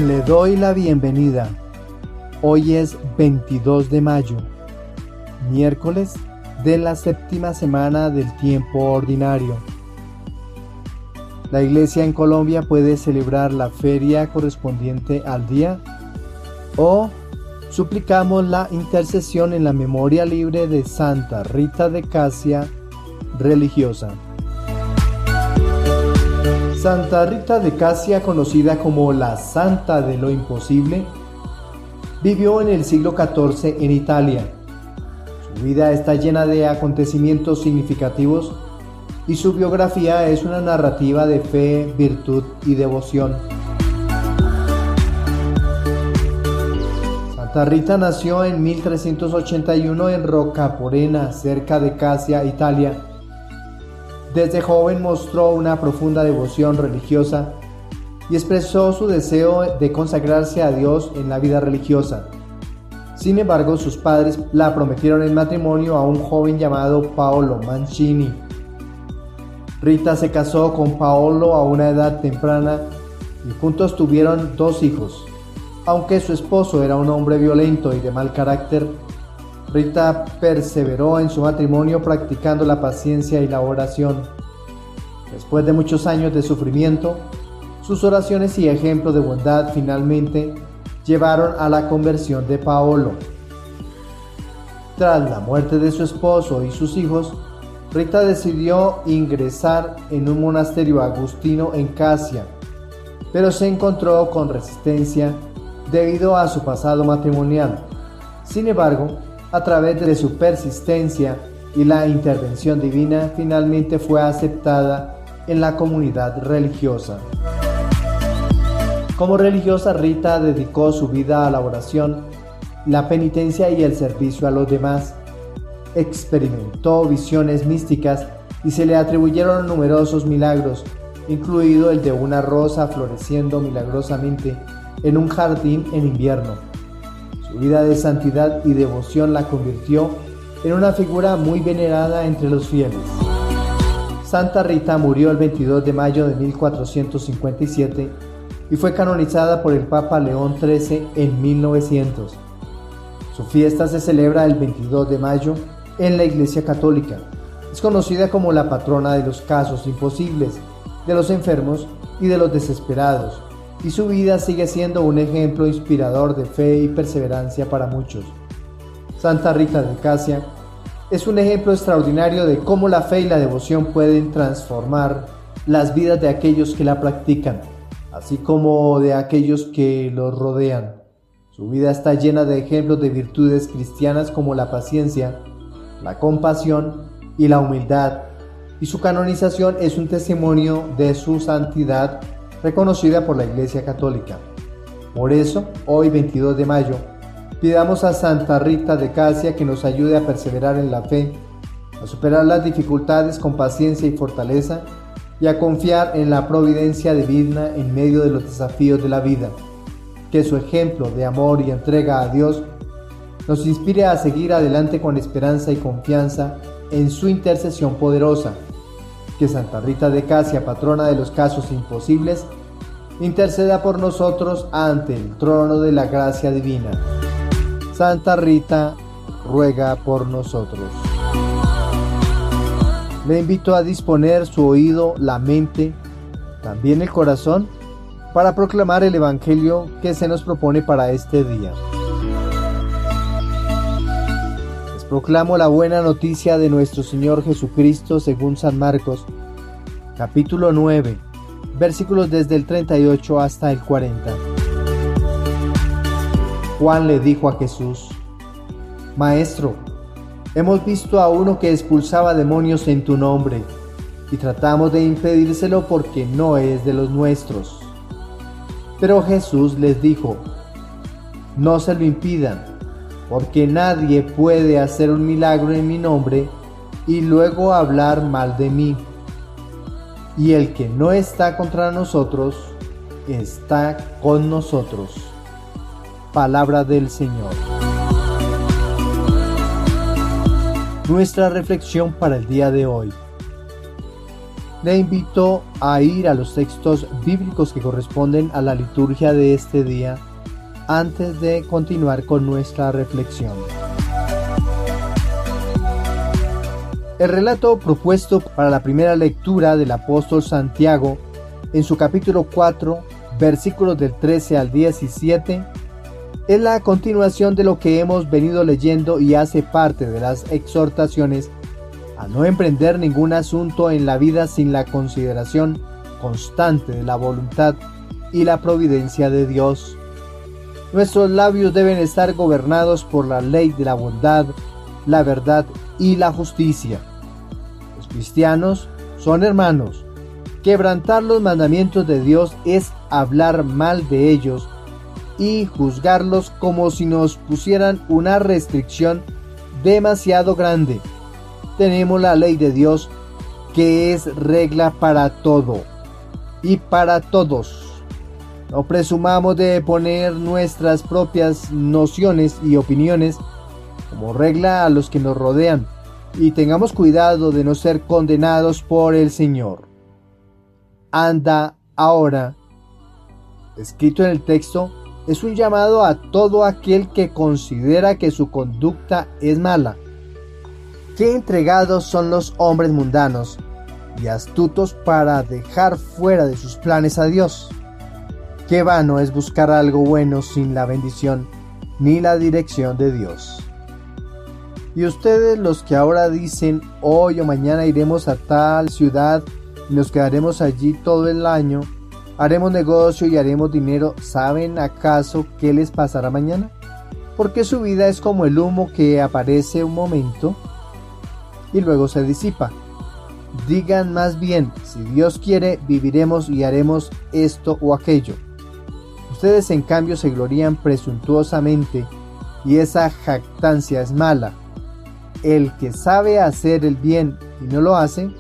Le doy la bienvenida. Hoy es 22 de mayo, miércoles de la séptima semana del tiempo ordinario. La Iglesia en Colombia puede celebrar la feria correspondiente al día o suplicamos la intercesión en la memoria libre de Santa Rita de Casia, religiosa. Santa Rita de Casia, conocida como la Santa de lo Imposible, vivió en el siglo XIV en Italia. Su vida está llena de acontecimientos significativos y su biografía es una narrativa de fe, virtud y devoción. Santa Rita nació en 1381 en Rocaporena, cerca de Casia, Italia. Desde joven mostró una profunda devoción religiosa y expresó su deseo de consagrarse a Dios en la vida religiosa. Sin embargo, sus padres la prometieron en matrimonio a un joven llamado Paolo Mancini. Rita se casó con Paolo a una edad temprana y juntos tuvieron 2 hijos. Aunque su esposo era un hombre violento y de mal carácter, Rita perseveró en su matrimonio practicando la paciencia y la oración. Después de muchos años de sufrimiento, sus oraciones y ejemplo de bondad finalmente llevaron a la conversión de Paolo. Tras la muerte de su esposo y sus hijos, Rita decidió ingresar en un monasterio agustino en Casia, pero se encontró con resistencia debido a su pasado matrimonial. Sin embargo, a través de su persistencia y la intervención divina, finalmente fue aceptada en la comunidad religiosa. Como religiosa, Rita dedicó su vida a la oración, la penitencia y el servicio a los demás. Experimentó visiones místicas y se le atribuyeron numerosos milagros, incluido el de una rosa floreciendo milagrosamente en un jardín en invierno. Su vida de santidad y devoción la convirtió en una figura muy venerada entre los fieles. Santa Rita murió el 22 de mayo de 1457 y fue canonizada por el Papa León XIII en 1900. Su fiesta se celebra el 22 de mayo en la Iglesia Católica. Es conocida como la patrona de los casos imposibles, de los enfermos y de los desesperados, y su vida sigue siendo un ejemplo inspirador de fe y perseverancia para muchos. Santa Rita de Casia es un ejemplo extraordinario de cómo la fe y la devoción pueden transformar las vidas de aquellos que la practican, así como de aquellos que los rodean. Su vida está llena de ejemplos de virtudes cristianas como la paciencia, la compasión y la humildad, y su canonización es un testimonio de su santidad reconocida por la Iglesia Católica. Por eso, hoy 22 de mayo, pidamos a Santa Rita de Casia que nos ayude a perseverar en la fe, a superar las dificultades con paciencia y fortaleza y a confiar en la providencia divina en medio de los desafíos de la vida. Que su ejemplo de amor y entrega a Dios nos inspire a seguir adelante con esperanza y confianza en su intercesión poderosa. Que Santa Rita de Casia, patrona de los casos imposibles, interceda por nosotros ante el trono de la gracia divina. Santa Rita, ruega por nosotros. Le invito a disponer su oído, la mente, también el corazón, para proclamar el Evangelio que se nos propone para este día. Les proclamo la buena noticia de nuestro Señor Jesucristo según San Marcos, capítulo 9, versículos desde el 38 hasta el 40. Juan le dijo a Jesús: Maestro, hemos visto a uno que expulsaba demonios en tu nombre, y tratamos de impedírselo porque no es de los nuestros. Pero Jesús les dijo: No se lo impidan, porque nadie puede hacer un milagro en mi nombre y luego hablar mal de mí. Y el que no está contra nosotros, está con nosotros. Palabra del Señor. Nuestra reflexión para el día de hoy. le invito a ir a los textos bíblicos que corresponden a la liturgia de este día antes de continuar con nuestra reflexión. El relato propuesto para la primera lectura del apóstol Santiago en su capítulo 4, versículos del 13 al 17, es la continuación de lo que hemos venido leyendo y hace parte de las exhortaciones a no emprender ningún asunto en la vida sin la consideración constante de la voluntad y la providencia de Dios. Nuestros labios deben estar gobernados por la ley de la bondad, la verdad y la justicia. Los cristianos son hermanos. Quebrantar los mandamientos de Dios es hablar mal de ellos y juzgarlos como si nos pusieran una restricción demasiado grande. Tenemos la ley de Dios, que es regla para todo y para todos. No presumamos de poner nuestras propias nociones y opiniones como regla a los que nos rodean, y tengamos cuidado de no ser condenados por el Señor. Anda ahora, escrito en el texto, es un llamado a todo aquel que considera que su conducta es mala. Qué entregados son los hombres mundanos y astutos para dejar fuera de sus planes a Dios. Qué vano es buscar algo bueno sin la bendición ni la dirección de Dios. Y ustedes, los que ahora dicen hoy o mañana iremos a tal ciudad y nos quedaremos allí todo el año, haremos negocio y haremos dinero, ¿saben acaso qué les pasará mañana? Porque su vida es como el humo que aparece un momento y luego se disipa. Digan más bien, si Dios quiere, viviremos y haremos esto o aquello. Ustedes en cambio se glorían presuntuosamente, y esa jactancia es mala. El que sabe hacer el bien y no lo hace,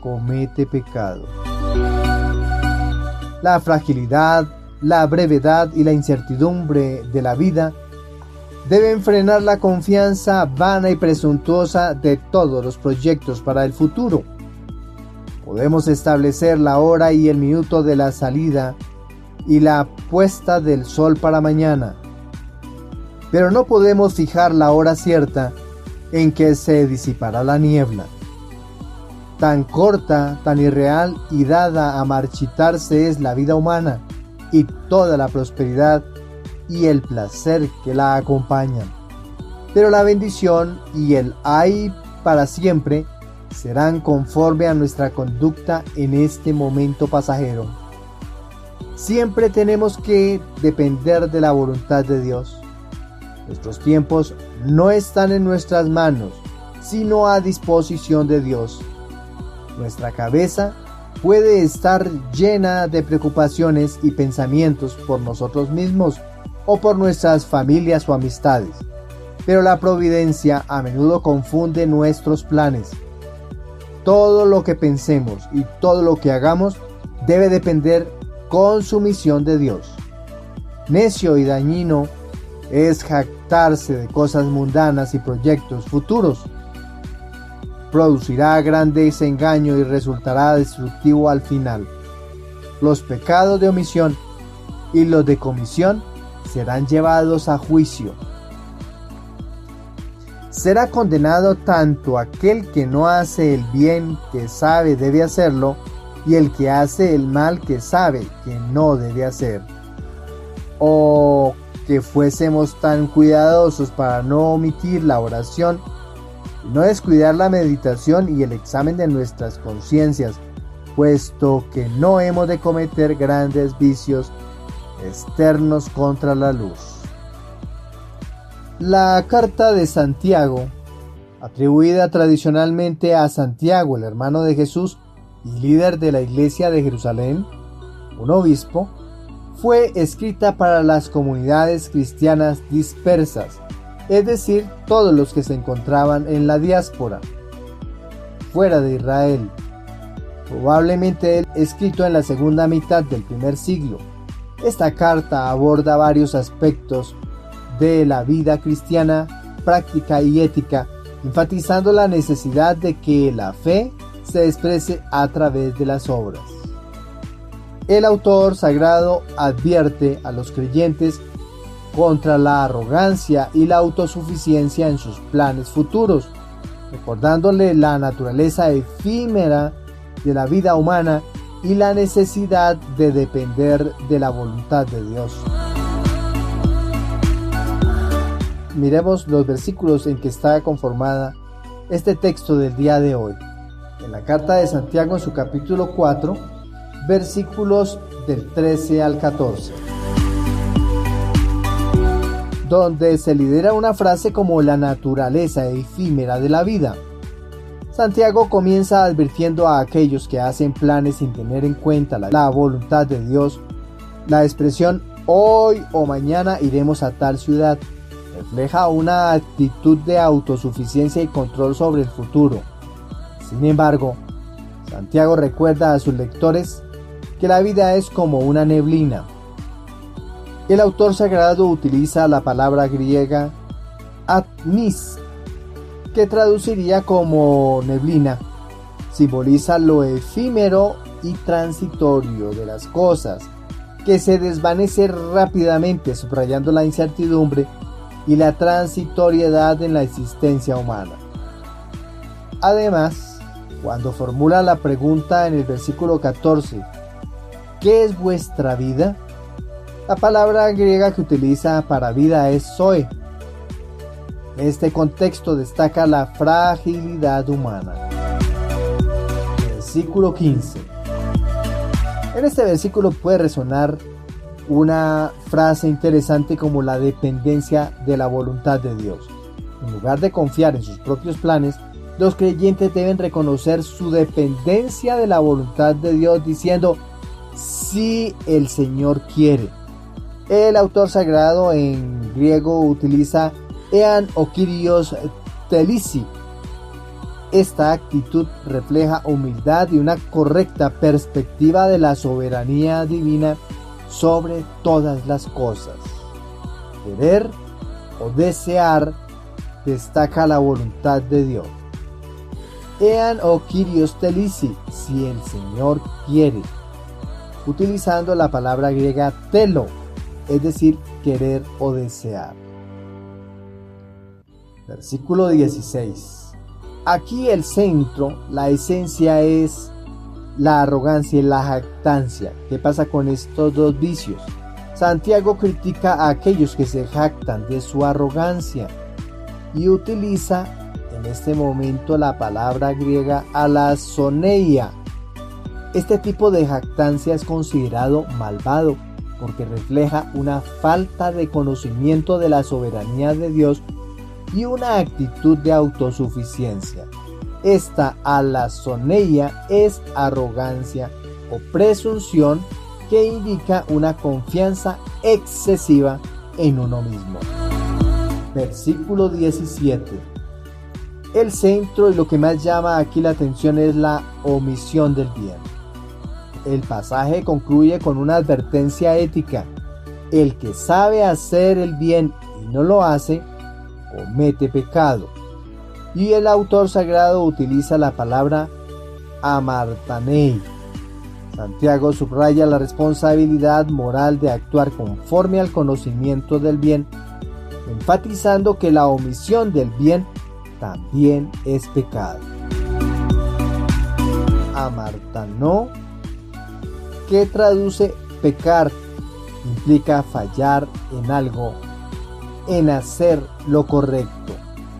comete pecado. La fragilidad, la brevedad y la incertidumbre de la vida deben frenar la confianza vana y presuntuosa de todos los proyectos para el futuro. Podemos establecer la hora y el minuto de la salida y la puesta del sol para mañana, pero no podemos fijar la hora cierta en que se disipará la niebla. Tan corta, tan irreal y dada a marchitarse es la vida humana y toda la prosperidad y el placer que la acompañan. Pero la bendición y el ay para siempre serán conforme a nuestra conducta en este momento pasajero. Siempre tenemos que depender de la voluntad de Dios. Nuestros tiempos no están en nuestras manos, sino a disposición de Dios. Nuestra cabeza puede estar llena de preocupaciones y pensamientos por nosotros mismos o por nuestras familias o amistades, pero la providencia a menudo confunde nuestros planes. Todo lo que pensemos y todo lo que hagamos debe depender con sumisión de Dios. Necio y dañino es jactarse de cosas mundanas y proyectos futuros. Producirá gran desengaño y resultará destructivo al final. Los pecados de omisión y los de comisión serán llevados a juicio. Será condenado tanto aquel que no hace el bien que sabe debe hacerlo, y el que hace el mal que sabe que no debe hacer. O que fuésemos tan cuidadosos para no omitir la oración, y no descuidar la meditación y el examen de nuestras conciencias, puesto que no hemos de cometer grandes vicios externos contra la luz. La carta de Santiago, atribuida tradicionalmente a Santiago, el hermano de Jesús y líder de la iglesia de Jerusalén, un obispo, fue escrita para las comunidades cristianas dispersas, es decir, todos los que se encontraban en la diáspora, fuera de Israel. Probablemente escrito en la segunda mitad del primer siglo. Esta carta aborda varios aspectos de la vida cristiana, práctica y ética, enfatizando la necesidad de que la fe se exprese a través de las obras. El autor sagrado advierte a los creyentes contra la arrogancia y la autosuficiencia en sus planes futuros, recordándole la naturaleza efímera de la vida humana y la necesidad de depender de la voluntad de Dios. Miremos los versículos en que está conformada este texto del día de hoy. En la carta de Santiago, en su capítulo 4, versículos del 13 al 14, donde se lidera una frase como la naturaleza efímera de la vida. Santiago comienza advirtiendo a aquellos que hacen planes sin tener en cuenta la voluntad de Dios. La expresión hoy o mañana iremos a tal ciudad refleja una actitud de autosuficiencia y control sobre el futuro. Sin embargo, Santiago recuerda a sus lectores que la vida es como una neblina. El autor sagrado utiliza la palabra griega atmis, que traduciría como neblina. Simboliza lo efímero y transitorio de las cosas, que se desvanece rápidamente, subrayando la incertidumbre y la transitoriedad en la existencia humana. Además, cuando formula la pregunta en el versículo 14, ¿qué es vuestra vida?, la palabra griega que utiliza para vida es zoe. En este contexto destaca la fragilidad humana. Versículo 15. En este versículo puede resonar una frase interesante como la dependencia de la voluntad de Dios. En lugar de confiar en sus propios planes, los creyentes deben reconocer su dependencia de la voluntad de Dios diciendo, si el Señor quiere. El autor sagrado en griego utiliza ean o kyrios telisi. Esta actitud refleja humildad y una correcta perspectiva de la soberanía divina sobre todas las cosas. Querer o desear destaca la voluntad de Dios. Ean o kyrios telisi, si el Señor quiere, utilizando la palabra griega telo, es decir, querer o desear. Versículo 16. Aquí el centro, la esencia es la arrogancia y la jactancia. ¿Qué pasa con estos dos vicios? Santiago critica a aquellos que se jactan de su arrogancia y utiliza en este momento la palabra griega alazoneia. Este tipo de jactancia es considerado malvado porque refleja una falta de conocimiento de la soberanía de Dios y una actitud de autosuficiencia. Esta alazoneia es arrogancia o presunción que indica una confianza excesiva en uno mismo. Versículo 17. El centro y lo que más llama aquí la atención es la omisión del bien. El pasaje concluye con una advertencia ética. El que sabe hacer el bien y no lo hace, comete pecado. Y el autor sagrado utiliza la palabra amartanei. Santiago subraya la responsabilidad moral de actuar conforme al conocimiento del bien, enfatizando que la omisión del bien también es pecado. Amartanó, que traduce pecar, implica fallar en algo, en hacer lo correcto.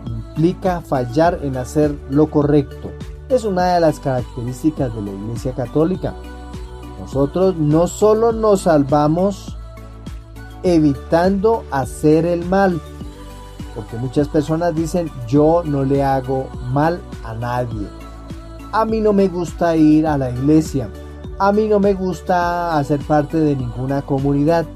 Implica fallar en hacer lo correcto. Es una de las características de la Iglesia Católica. Nosotros no solo nos salvamos evitando hacer el mal, porque muchas personas dicen, yo no le hago mal a nadie. A mí no me gusta ir a la iglesia. A mí no me gusta hacer parte de ninguna comunidad.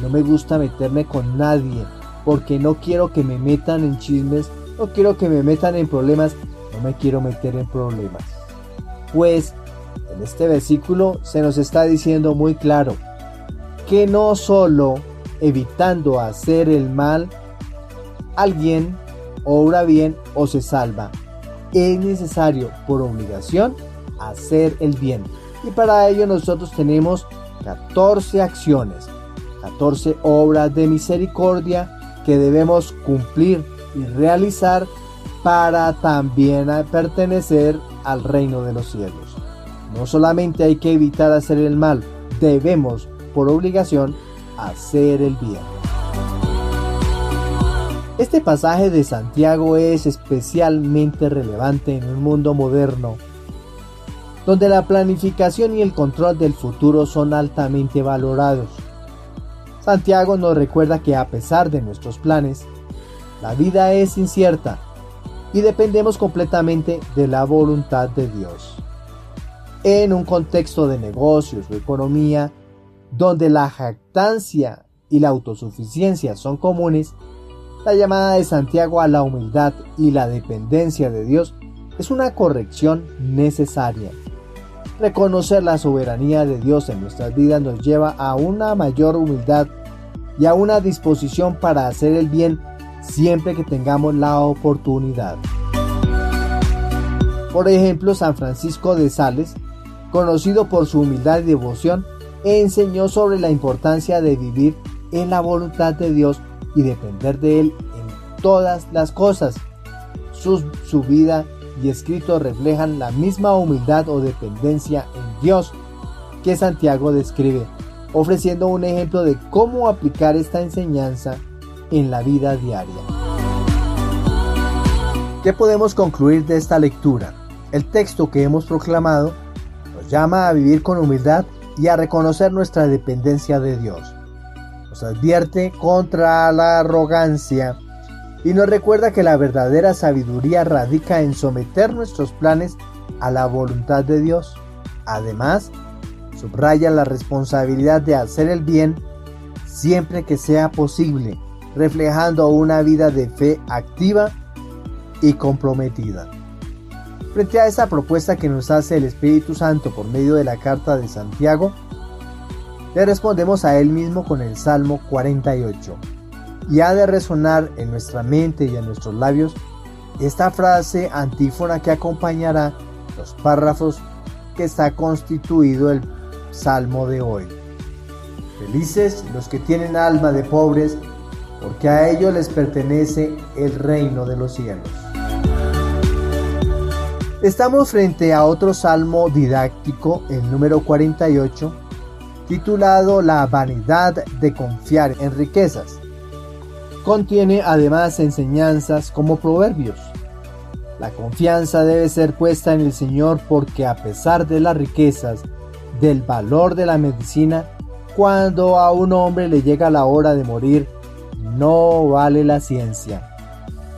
No me gusta meterme con nadie, porque no quiero que me metan en chismes, no quiero que me metan en problemas, no me quiero meter en problemas. Pues en este versículo se nos está diciendo muy claro que no solo evitando hacer el mal, alguien obra bien o se salva, es necesario por obligación hacer el bien. Y para ello nosotros tenemos 14 acciones, 14 obras de misericordia que debemos cumplir y realizar para también pertenecer al reino de los cielos. No solamente hay que evitar hacer el mal, debemos por obligación hacer el bien. Este pasaje de Santiago es especialmente relevante en un mundo moderno, donde la planificación y el control del futuro son altamente valorados. Santiago nos recuerda que a pesar de nuestros planes, la vida es incierta y dependemos completamente de la voluntad de Dios. En un contexto de negocios o economía, donde la jactancia y la autosuficiencia son comunes, la llamada de Santiago a la humildad y la dependencia de Dios es una corrección necesaria. Reconocer la soberanía de Dios en nuestras vidas nos lleva a una mayor humildad y a una disposición para hacer el bien siempre que tengamos la oportunidad. Por ejemplo, San Francisco de Sales, conocido por su humildad y devoción, enseñó sobre la importancia de vivir en la voluntad de Dios y depender de Él en todas las cosas. Su vida y escritos reflejan la misma humildad o dependencia en Dios que Santiago describe, ofreciendo un ejemplo de cómo aplicar esta enseñanza en la vida diaria. ¿Qué podemos concluir de esta lectura? El texto que hemos proclamado nos llama a vivir con humildad y a reconocer nuestra dependencia de Dios. Nos advierte contra la arrogancia y nos recuerda que la verdadera sabiduría radica en someter nuestros planes a la voluntad de Dios. Además, subraya la responsabilidad de hacer el bien siempre que sea posible, reflejando una vida de fe activa y comprometida. Frente a esta propuesta que nos hace el Espíritu Santo por medio de la carta de Santiago, le respondemos a él mismo con el Salmo 48. Y ha de resonar en nuestra mente y en nuestros labios esta frase antífona que acompañará los párrafos que está constituido el Salmo de hoy. Felices los que tienen alma de pobres, porque a ellos les pertenece el reino de los cielos. Estamos frente a otro salmo didáctico, el número 48, titulado La vanidad de confiar en riquezas. Contiene además enseñanzas como proverbios. La confianza debe ser puesta en el Señor porque a pesar de las riquezas, del valor de la medicina, cuando a un hombre le llega la hora de morir, no vale la ciencia.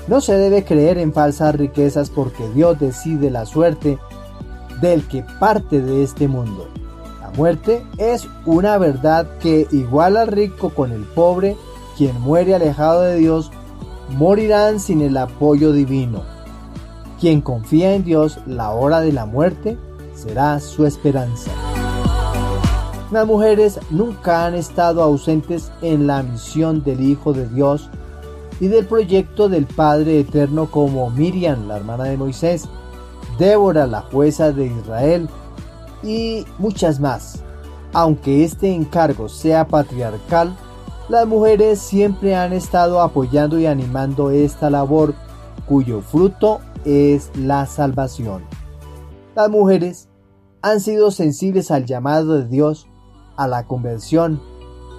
No se debe creer en falsas riquezas porque Dios decide la suerte del que parte de este mundo. La muerte es una verdad que iguala al rico con el pobre. Quien muere alejado de Dios, morirán sin el apoyo divino. Quien confía en Dios, la hora de la muerte será su esperanza. Las mujeres nunca han estado ausentes en la misión del Hijo de Dios y del proyecto del Padre Eterno, como Miriam, la hermana de Moisés, Débora, la jueza de Israel, y muchas más. Aunque este encargo sea patriarcal, las mujeres siempre han estado apoyando y animando esta labor, cuyo fruto es la salvación. Las mujeres han sido sensibles al llamado de Dios, a la conversión,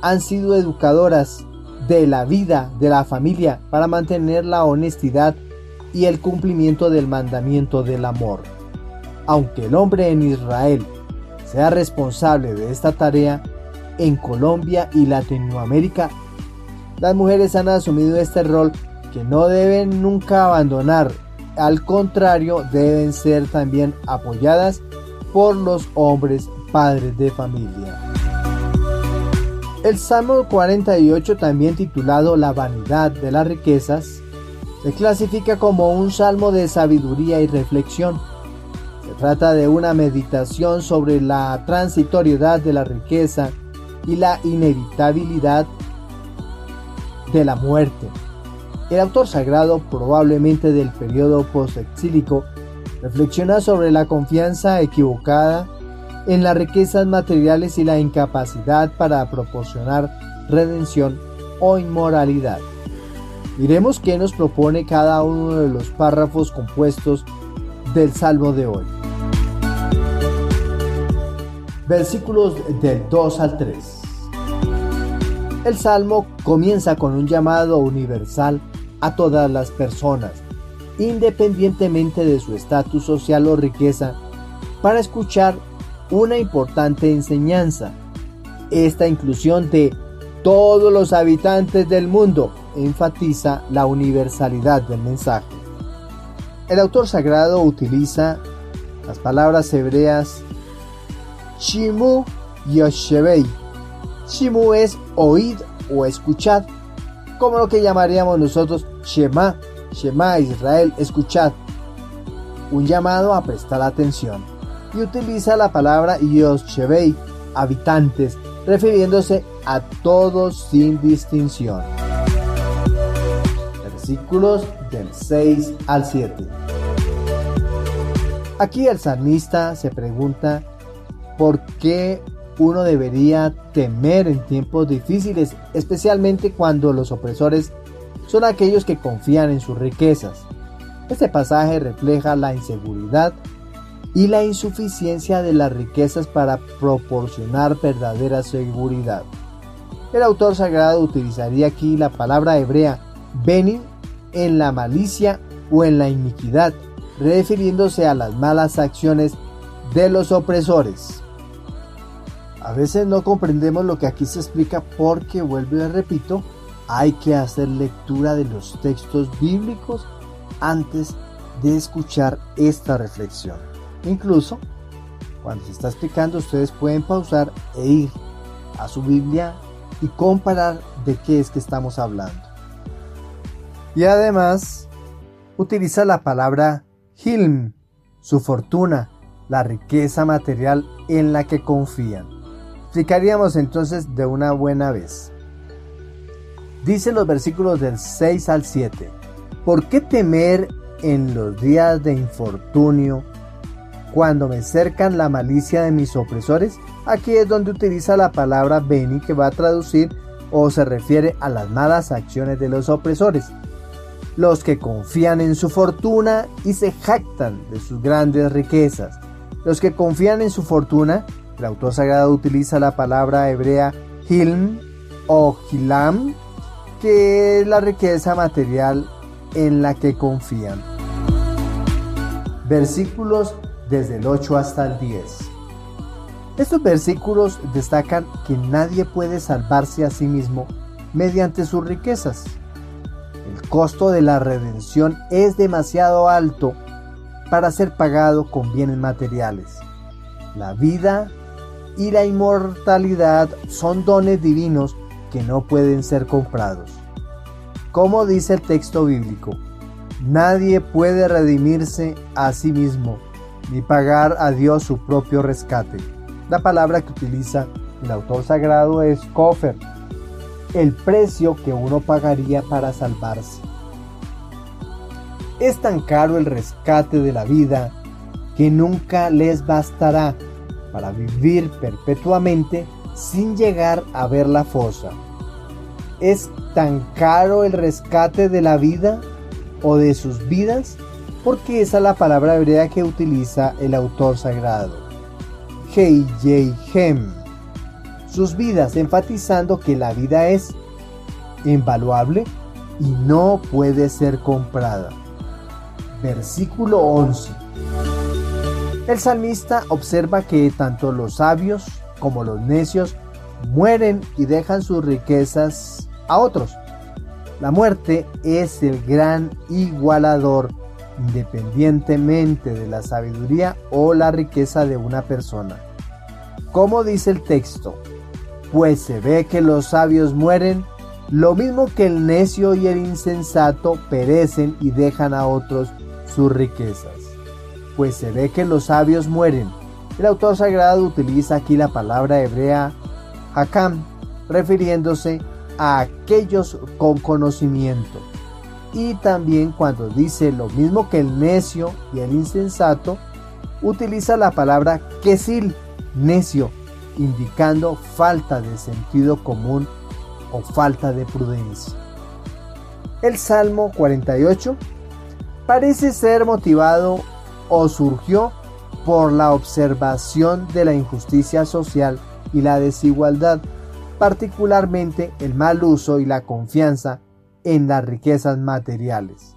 han sido educadoras de la vida de la familia para mantener la honestidad y el cumplimiento del mandamiento del amor. Aunque el hombre en Israel sea responsable de esta tarea, en Colombia y Latinoamérica, las mujeres han asumido este rol que no deben nunca abandonar. Al contrario, deben ser también apoyadas por los hombres padres de familia. El Salmo 48, también titulado La vanidad de las riquezas, se clasifica como un salmo de sabiduría y reflexión. Se trata de una meditación sobre la transitoriedad de la riqueza y la inevitabilidad de la muerte. El autor sagrado, probablemente del periodo postexílico, Reflexiona sobre la confianza equivocada en las riquezas materiales y la incapacidad para proporcionar redención o inmoralidad. Miremos qué nos propone cada uno de los párrafos compuestos del Salmo de hoy. Versículos del 2 al 3. El Salmo comienza con un llamado universal a todas las personas, independientemente de su estatus social o riqueza, para escuchar una importante enseñanza. Esta inclusión de todos los habitantes del mundo enfatiza la universalidad del mensaje. El autor sagrado utiliza las palabras hebreas Shimu y Oshevei. Shimu es oíd o escuchad, como lo que llamaríamos nosotros Shema, Shema Israel, escuchad, un llamado a prestar atención. Y utiliza la palabra Yoshevei, habitantes, refiriéndose a todos sin distinción. Versículos del 6 al 7. Aquí el salmista se pregunta por qué uno debería temer en tiempos difíciles, especialmente cuando los opresores son aquellos que confían en sus riquezas. Este pasaje refleja la inseguridad y la insuficiencia de las riquezas para proporcionar verdadera seguridad. El autor sagrado utilizaría aquí la palabra hebrea beni en la malicia o en la iniquidad, refiriéndose a las malas acciones de los opresores. A veces no comprendemos lo que aquí se explica porque, vuelvo y repito, hay que hacer lectura de los textos bíblicos antes de escuchar esta reflexión. Incluso, cuando se está explicando, ustedes pueden pausar e ir a su Biblia y comparar de qué es que estamos hablando. Y además, utiliza la palabra hilm, su fortuna, la riqueza material en la que confían. Explicaríamos entonces de una buena vez. Dice los versículos del 6 al 7. ¿Por qué temer en los días de infortunio, cuando me cercan la malicia de mis opresores? Aquí es donde utiliza la palabra beni, que va a traducir o se refiere a las malas acciones de los opresores, los que confían en su fortuna y se jactan de sus grandes riquezas. Los que confían en su fortuna, el autor sagrado utiliza la palabra hebrea hilm o hilam, que es la riqueza material en la que confían. Versículos desde el 8 hasta el 10. Estos versículos destacan que nadie puede salvarse a sí mismo mediante sus riquezas. El costo de la redención es demasiado alto para ser pagado con bienes materiales. La vida y la inmortalidad son dones divinos que no pueden ser comprados. Como dice el texto bíblico, nadie puede redimirse a sí mismo ni pagar a Dios su propio rescate. La palabra que utiliza el autor sagrado es kofer, el precio que uno pagaría para salvarse. Es tan caro el rescate de la vida que nunca les bastará para vivir perpetuamente sin llegar a ver la fosa. ¿Es tan caro el rescate de la vida o de sus vidas? Porque esa es la palabra hebrea que utiliza el autor sagrado. Heijem. Sus vidas, enfatizando que la vida es invaluable y no puede ser comprada. Versículo 11. El salmista observa que tanto los sabios como los necios mueren y dejan sus riquezas a otros. La muerte es el gran igualador, independientemente de la sabiduría o la riqueza de una persona. Como dice el texto, pues se ve que los sabios mueren, lo mismo que el necio y el insensato perecen y dejan a otros sus riquezas. Pues se ve que los sabios mueren. El autor sagrado utiliza aquí la palabra hebrea hakam, refiriéndose a aquellos con conocimiento. y también cuando dice lo mismo que el necio y el insensato, utiliza la palabra quesil, necio, indicando falta de sentido común o falta de prudencia. El Salmo 48 parece ser motivado o surgió por la observación de la injusticia social y la desigualdad, particularmente el mal uso y la confianza en las riquezas materiales.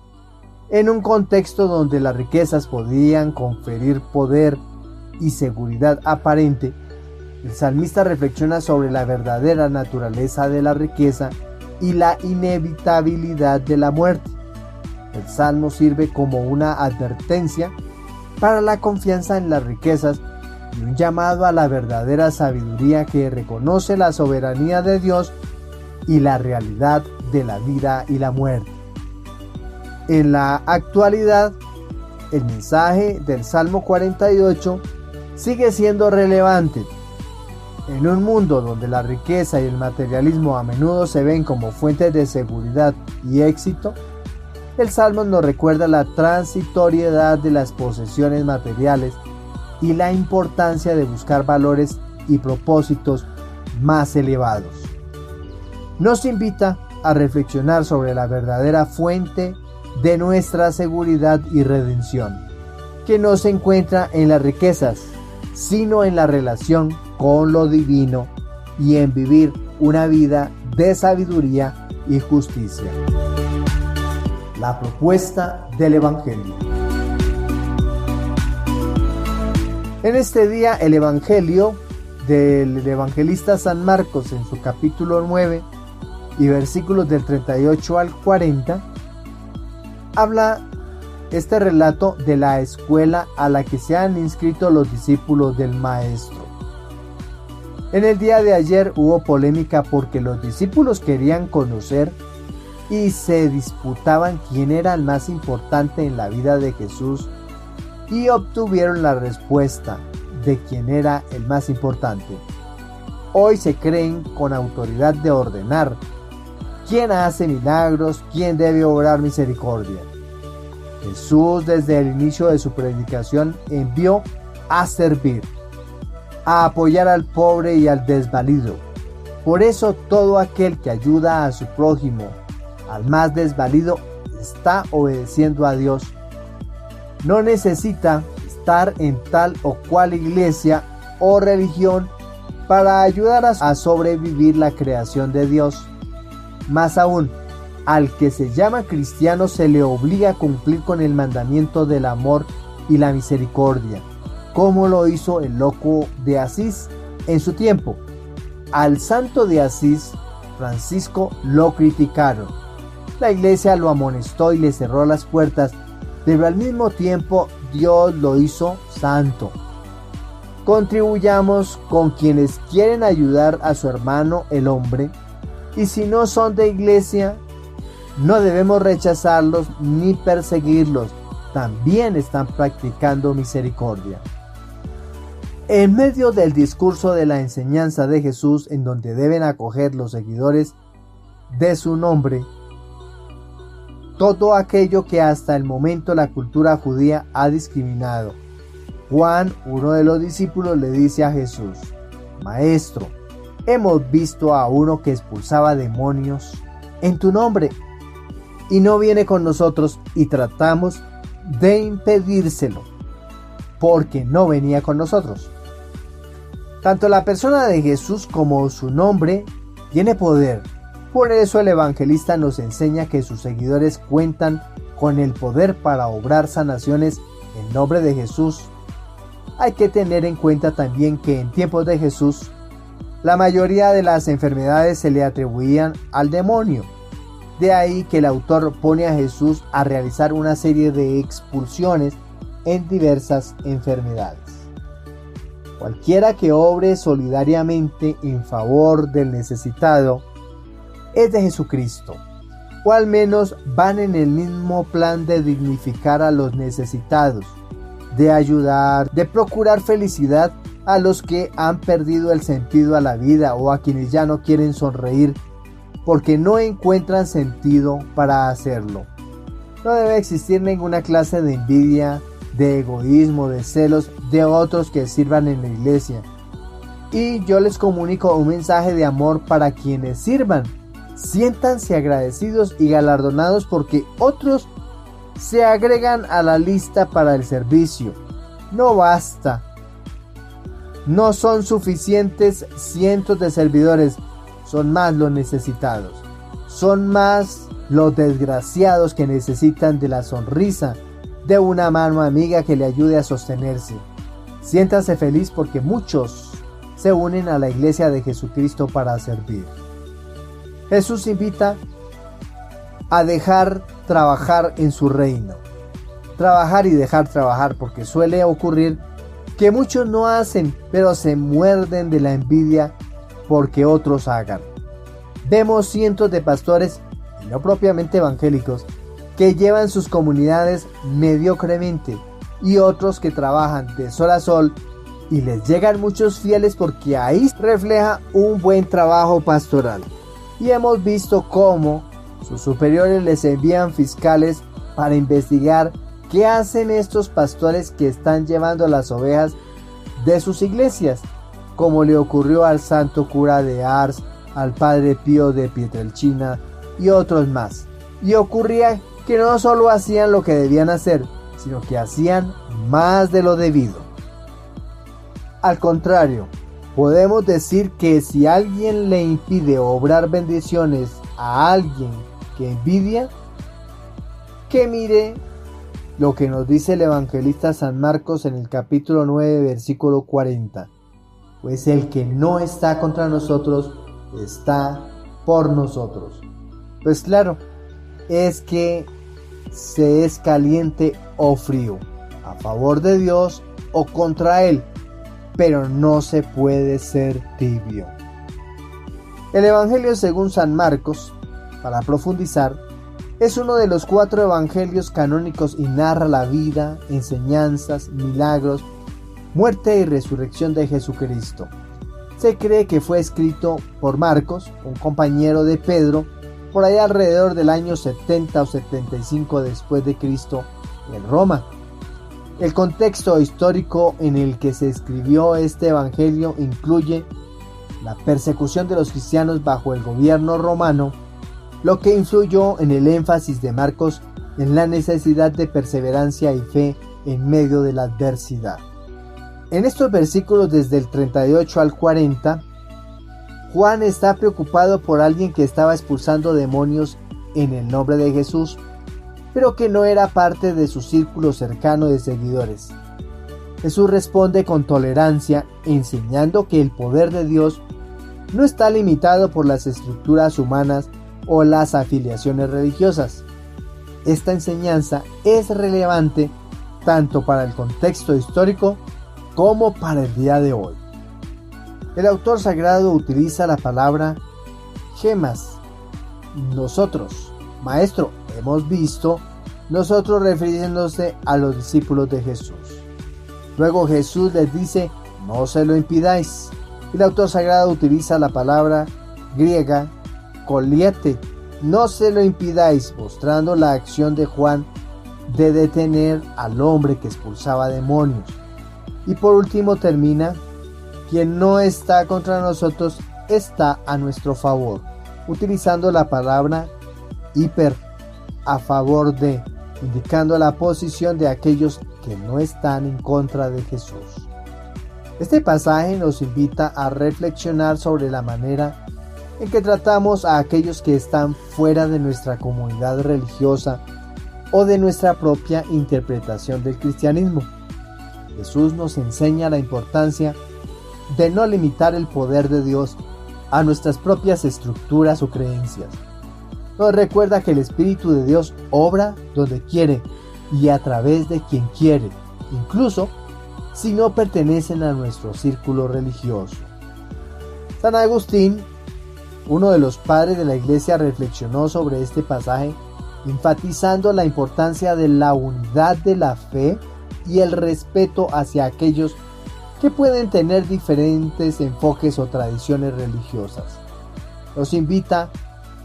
En un contexto donde las riquezas podían conferir poder y seguridad aparente, el salmista reflexiona sobre la verdadera naturaleza de la riqueza y la inevitabilidad de la muerte. El salmo sirve como una advertencia para la confianza en las riquezas y un llamado a la verdadera sabiduría que reconoce la soberanía de Dios y la realidad de la vida y la muerte. En la actualidad, el mensaje del Salmo 48 sigue siendo relevante. En un mundo donde la riqueza y el materialismo a menudo se ven como fuentes de seguridad y éxito, el Salmo nos recuerda la transitoriedad de las posesiones materiales y la importancia de buscar valores y propósitos más elevados. Nos invita a reflexionar sobre la verdadera fuente de nuestra seguridad y redención, que no se encuentra en las riquezas, sino en la relación con lo divino y en vivir una vida de sabiduría y justicia. La propuesta del Evangelio. En este día el Evangelio del evangelista San Marcos en su capítulo 9 y versículos del 38 al 40 habla este relato de la escuela a la que se han inscrito los discípulos del Maestro. En el día de ayer hubo polémica porque los discípulos querían conocer y se disputaban quién era el más importante en la vida de Jesús y obtuvieron la respuesta de quién era el más importante. Hoy se creen con autoridad de ordenar quién hace milagros, quién debe obrar misericordia. Jesús desde el inicio de su predicación envió a servir, a apoyar al pobre y al desvalido. Por eso todo aquel que ayuda a su prójimo, al más desvalido, está obedeciendo a Dios. No necesita estar en tal o cual iglesia o religión para ayudar a sobrevivir la creación de Dios. Más aún, al que se llama cristiano se le obliga a cumplir con el mandamiento del amor y la misericordia, como lo hizo el loco de Asís en su tiempo. Al santo de Asís, Francisco, lo criticaron. La iglesia lo amonestó y le cerró las puertas, pero al mismo tiempo Dios lo hizo santo. Contribuyamos con quienes quieren ayudar a su hermano el hombre, y si no son de iglesia, no debemos rechazarlos ni perseguirlos, también están practicando misericordia. En medio del discurso de la enseñanza de Jesús, en donde deben acoger los seguidores de su nombre, todo aquello que hasta el momento la cultura judía ha discriminado. Juan, uno de los discípulos, le dice a Jesús: Maestro, hemos visto a uno que expulsaba demonios en tu nombre y no viene con nosotros, y tratamos de impedírselo porque no venía con nosotros. Tanto la persona de Jesús como su nombre tiene poder. Por eso el evangelista nos enseña que sus seguidores cuentan con el poder para obrar sanaciones en nombre de Jesús. Hay que tener en cuenta también que en tiempos de Jesús, la mayoría de las enfermedades se le atribuían al demonio. De ahí que el autor pone a Jesús a realizar una serie de expulsiones en diversas enfermedades. Cualquiera que obre solidariamente en favor del necesitado es de Jesucristo, o al menos van en el mismo plan de dignificar a los necesitados, de ayudar, de procurar felicidad a los que han perdido el sentido a la vida o a quienes ya no quieren sonreír porque no encuentran sentido para hacerlo. No debe existir ninguna clase de envidia, de egoísmo, de celos de otros que sirvan en la iglesia. Y yo les comunico un mensaje de amor para quienes sirvan. Siéntanse agradecidos y galardonados porque otros se agregan a la lista para el servicio. No basta. No son suficientes cientos de servidores, son más los necesitados. Son más los desgraciados que necesitan de la sonrisa de una mano amiga que le ayude a sostenerse. Siéntase feliz porque muchos se unen a la iglesia de Jesucristo para servir. Jesús invita a dejar trabajar en su reino. Trabajar y dejar trabajar, porque suele ocurrir que muchos no hacen, pero se muerden de la envidia porque otros hagan. Vemos cientos de pastores, y no propiamente evangélicos, que llevan sus comunidades mediocremente y otros que trabajan de sol a sol y les llegan muchos fieles porque ahí refleja un buen trabajo pastoral. Y hemos visto cómo sus superiores les envían fiscales para investigar qué hacen estos pastores que están llevando las ovejas de sus iglesias, como le ocurrió al santo cura de Ars, al padre Pío de Pietrelcina y otros más. Y ocurría que no solo hacían lo que debían hacer, sino que hacían más de lo debido. Al contrario, podemos decir que si alguien le impide obrar bendiciones a alguien que envidia, que mire lo que nos dice el evangelista San Marcos en el capítulo 9, versículo 40. Pues el que no está contra nosotros, está por nosotros. Pues claro, es que se es caliente o frío, a favor de Dios o contra Él, pero no se puede ser tibio. El Evangelio según San Marcos, para profundizar, es uno de los 4 evangelios canónicos y narra la vida, enseñanzas, milagros, muerte y resurrección de Jesucristo. Se cree que fue escrito por Marcos, un compañero de Pedro, por allá alrededor del año 70 o 75 después de Cristo en Roma. El contexto histórico en el que se escribió este evangelio incluye la persecución de los cristianos bajo el gobierno romano, lo que influyó en el énfasis de Marcos en la necesidad de perseverancia y fe en medio de la adversidad. En estos versículos desde el 38 al 40, Juan está preocupado por alguien que estaba expulsando demonios en el nombre de Jesús, pero que no era parte de su círculo cercano de seguidores. Jesús responde con tolerancia, enseñando que el poder de Dios no está limitado por las estructuras humanas o las afiliaciones religiosas. Esta enseñanza es relevante tanto para el contexto histórico como para el día de hoy. El autor sagrado utiliza la palabra gemas. Nosotros, maestro, hemos visto, nosotros refiriéndose a los discípulos de Jesús. Luego Jesús les dice, no se lo impidáis. El autor sagrado utiliza la palabra griega koliete, no se lo impidáis, mostrando la acción de Juan de detener al hombre que expulsaba demonios. Y por último termina, quien no está contra nosotros está a nuestro favor, utilizando la palabra hiper, a favor de, indicando la posición de aquellos que no están en contra de Jesús. Este pasaje nos invita a reflexionar sobre la manera en que tratamos a aquellos que están fuera de nuestra comunidad religiosa o de nuestra propia interpretación del cristianismo. Jesús nos enseña la importancia de no limitar el poder de Dios a nuestras propias estructuras o creencias. Nos recuerda que el Espíritu de Dios obra donde quiere y a través de quien quiere, incluso si no pertenecen a nuestro círculo religioso. San Agustín, uno de los padres de la Iglesia, reflexionó sobre este pasaje, enfatizando la importancia de la unidad de la fe y el respeto hacia aquellos que pueden tener diferentes enfoques o tradiciones religiosas. Nos invita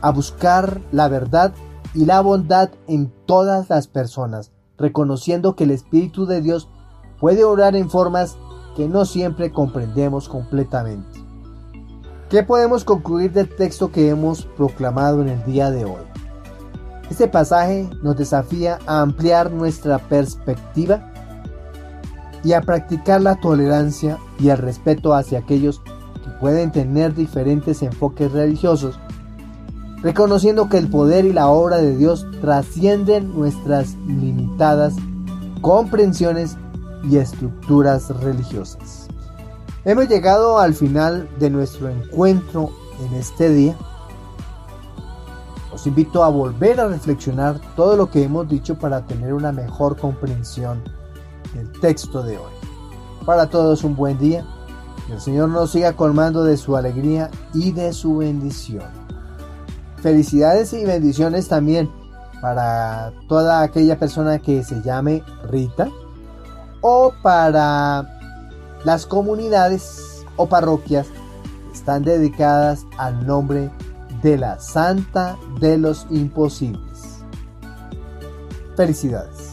a buscar la verdad y la bondad en todas las personas, reconociendo que el Espíritu de Dios puede obrar en formas que no siempre comprendemos completamente. ¿Qué podemos concluir del texto que hemos proclamado en el día de hoy? Este pasaje nos desafía a ampliar nuestra perspectiva y a practicar la tolerancia y el respeto hacia aquellos que pueden tener diferentes enfoques religiosos, reconociendo que el poder y la obra de Dios trascienden nuestras limitadas comprensiones y estructuras religiosas. Hemos llegado al final de nuestro encuentro en este día. Os invito a volver a reflexionar todo lo que hemos dicho para tener una mejor comprensión del texto de hoy. Para todos un buen día. Que el Señor nos siga colmando de su alegría y de su bendición. Felicidades y bendiciones también para toda aquella persona que se llame Rita, o para las comunidades o parroquias que están dedicadas al nombre de la Santa de los Imposibles. Felicidades.